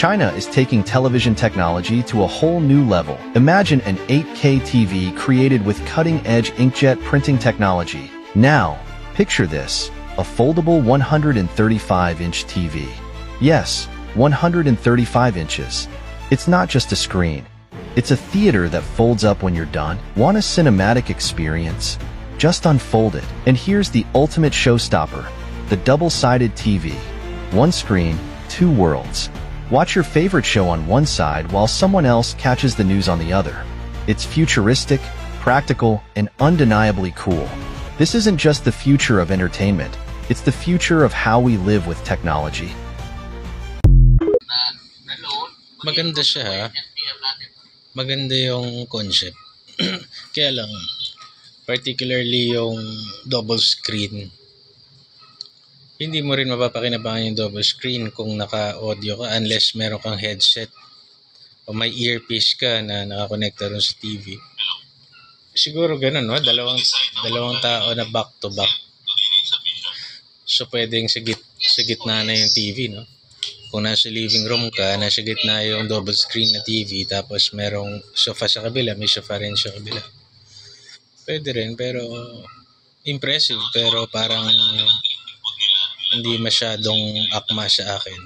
China is taking television technology to a whole new level. Imagine an 8K TV created with cutting-edge inkjet printing technology. Now, picture this, a foldable 135-inch TV. Yes, 135 inches. It's not just a screen. It's a theater that folds up when you're done. Want a cinematic experience? Just unfold it. And here's the ultimate showstopper, the double-sided TV. One screen, two worlds. Watch your favorite show on one side while someone else catches the news on the other. It's futuristic, practical, and undeniably cool. This isn't just the future of entertainment. It's the future of how we live with technology. Maganda siya ha. Maganda yung concept. Kaya lang, particularly yung double screen, hindi mo rin mapapakinabangan yung double screen kung naka-audio ka unless meron kang headset o may earpiece ka na nakakonekta rin sa TV. Siguro ganun, no? Dalawang tao na back to back. So pwedeng sa gitna na yung TV, no? Kung nasa living room ka, nasa gitna yung double screen na TV, tapos merong sofa sa kabila, may sofa rin sa kabila. Pwede rin, pero impressive, pero parang hindi masyadong akma sa akin.